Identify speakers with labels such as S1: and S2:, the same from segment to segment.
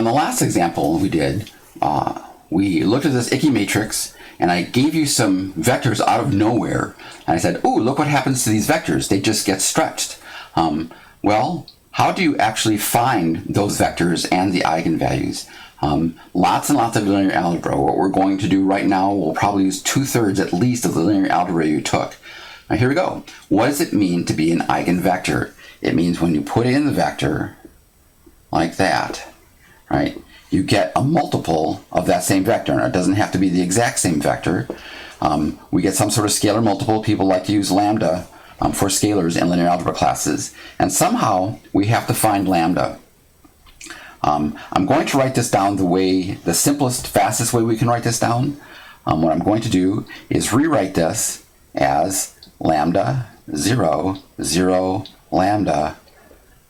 S1: in the last example we did, we looked at this icky matrix, and I gave you some vectors out of nowhere, and I said, "Ooh, look what happens to these vectors. They just get stretched." Well, how do you actually find those vectors and the eigenvalues? Lots and lots of linear algebra. What we're going to do right now, we'll probably use 2/3 at least of the linear algebra you took. Now here we go. What does it mean to be an eigenvector? It means when you put in the vector like that, right, you get a multiple of that same vector. Now, it doesn't have to be the exact same vector. We get some sort of scalar multiple. People like to use lambda for scalars in linear algebra classes. And somehow we have to find lambda. I'm going to write this down the simplest, fastest way we can write this down. What I'm going to do is rewrite this as lambda 0, 0, lambda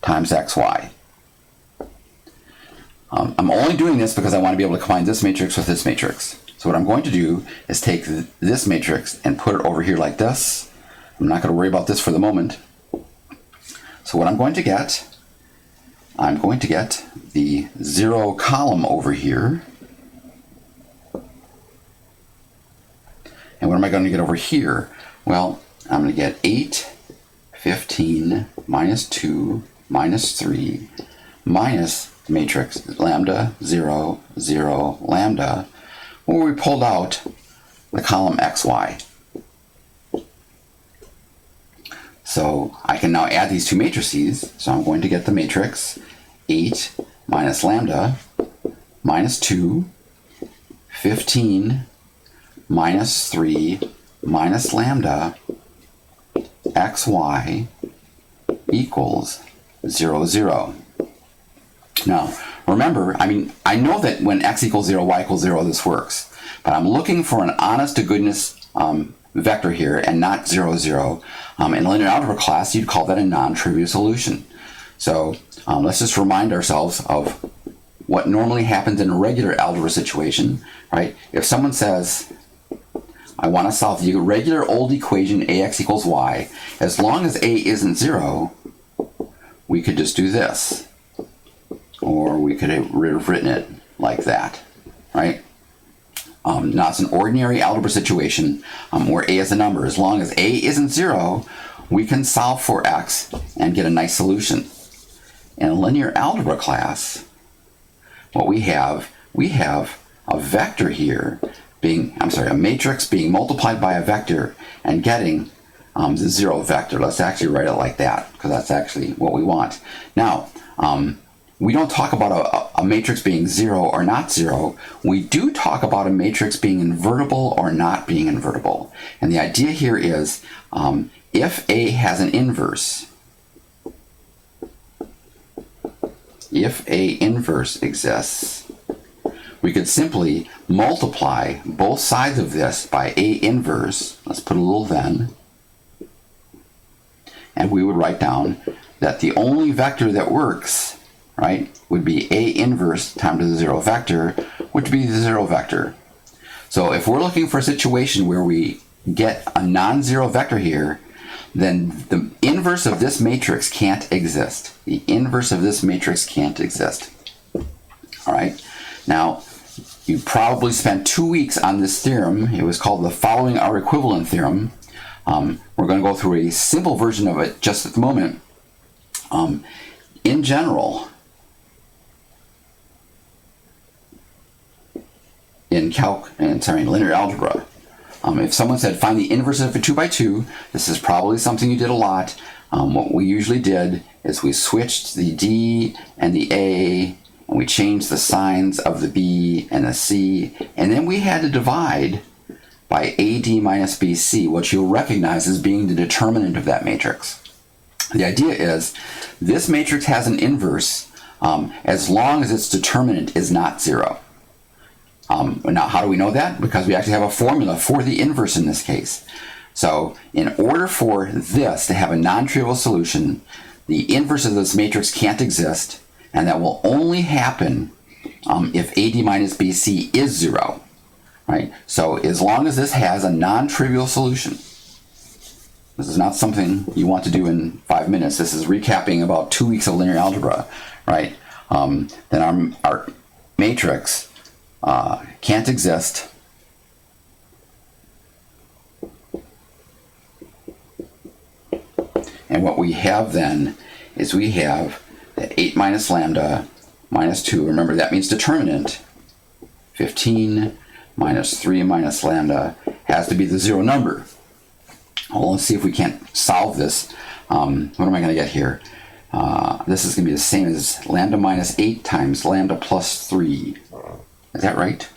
S1: times xy. I'm only doing this because I want to be able to combine this matrix with this matrix. So what I'm going to do is take this matrix and put it over here like this. I'm not going to worry about this for the moment. So what I'm going to get the 0 column over here. And what am I going to get over here? Well, I'm going to get 8, 15, minus 2, minus 3, minus matrix lambda 0, 0, lambda, where we pulled out the column xy. So I can now add these two matrices. So I'm going to get the matrix 8 minus lambda minus 2, 15 minus 3 minus lambda xy equals 0, 0. Now, remember, I know that when x equals 0, y equals 0, this works. But I'm looking for an honest-to-goodness vector here and not 0, 0. In linear algebra class, you'd call that a non-trivial solution. So let's just remind ourselves of what normally happens in a regular algebra situation, right? If someone says, I want to solve the regular old equation ax equals y, as long as a isn't 0, we could just do this. Or we could have written it like that, right? Now it's an ordinary algebra situation where a is a number. As long as a isn't 0, we can solve for x and get a nice solution. In a linear algebra class, what we have a vector here a matrix being multiplied by a vector and getting the 0 vector. Let's actually write it like that because that's actually what we want. Now, we don't talk about a matrix being 0 or not 0. We do talk about a matrix being invertible or not being invertible. And the idea here is if A has an inverse, if A inverse exists, we could simply multiply both sides of this by A inverse. Let's put a little then. And we would write down that the only vector that works, right, would be A inverse times the 0 vector, which would be the 0 vector. So if we're looking for a situation where we get a non-zero vector here, then the inverse of this matrix can't exist. The inverse of this matrix can't exist. All right. Now, you probably spent 2 weeks on this theorem. It was called the following are equivalent theorem. We're going to go through a simple version of it just at the moment. In general, in linear algebra, if someone said find the inverse of a 2 by 2, this is probably something you did a lot. What we usually did is we switched the D and the A, and we changed the signs of the B and the C, and then we had to divide by AD minus BC, which you'll recognize as being the determinant of that matrix. The idea is this matrix has an inverse as long as its determinant is not 0. Now, how do we know that? Because we actually have a formula for the inverse in this case. So in order for this to have a non-trivial solution, the inverse of this matrix can't exist, and that will only happen if AD minus BC is 0. Right? So as long as this has a non-trivial solution, this is not something you want to do in 5 minutes. This is recapping about 2 weeks of linear algebra, right? Then matrix can't exist and what we have then is we have that 8 minus lambda minus 2, remember that means determinant, 15 minus 3 minus lambda has to be the zero number. Well, let's see if we can't solve this. What am I going to get here? This is going to be the same as lambda minus 8 times lambda plus 3. Is that right?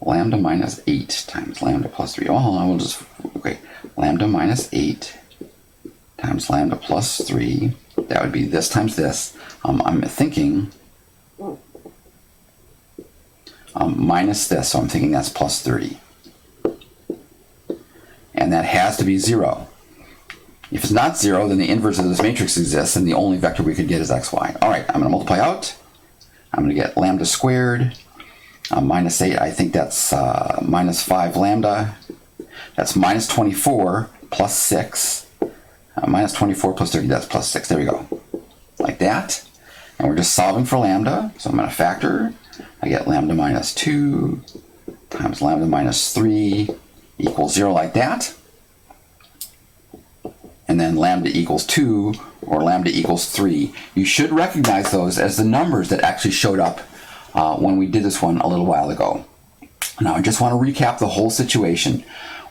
S1: Lambda minus 8 times lambda plus 3. Oh, hold on, we'll just, okay. Lambda minus 8 times lambda plus 3. That would be this times this. I'm thinking minus this, so I'm thinking that's plus 30. And that has to be 0. If it's not 0, then the inverse of this matrix exists, and the only vector we could get is xy. All right, I'm going to multiply out. I'm going to get lambda squared minus 8. I think that's minus 5 lambda. That's minus 24 plus 6. Minus 24 plus 30, that's plus 6. There we go. Like that. And we're just solving for lambda, so I'm going to factor. I get lambda minus 2 times lambda minus 3 equals 0 like that. And then lambda equals 2 or lambda equals 3. You should recognize those as the numbers that actually showed up when we did this one a little while ago. Now I just want to recap the whole situation.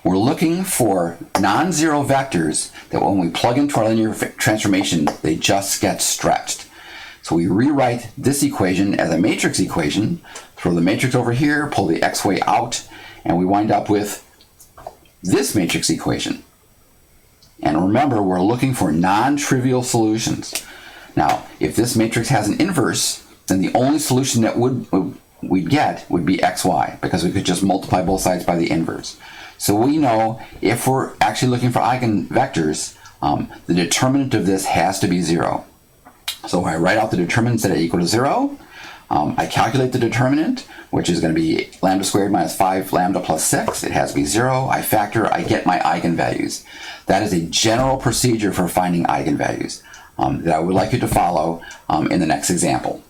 S1: We're looking for non-zero vectors that when we plug into our linear transformation, they just get stretched. So we rewrite this equation as a matrix equation, throw the matrix over here, pull the xy out, and we wind up with this matrix equation. And remember, we're looking for non-trivial solutions. Now, if this matrix has an inverse, then the only solution that we'd get would be xy, because we could just multiply both sides by the inverse. So we know if we're actually looking for eigenvectors, the determinant of this has to be 0. So I write out the determinant that equal to 0. I calculate the determinant, which is going to be lambda squared minus 5 lambda plus 6. It has to be 0. I factor, I get my eigenvalues. That is a general procedure for finding eigenvalues that I would like you to follow in the next example.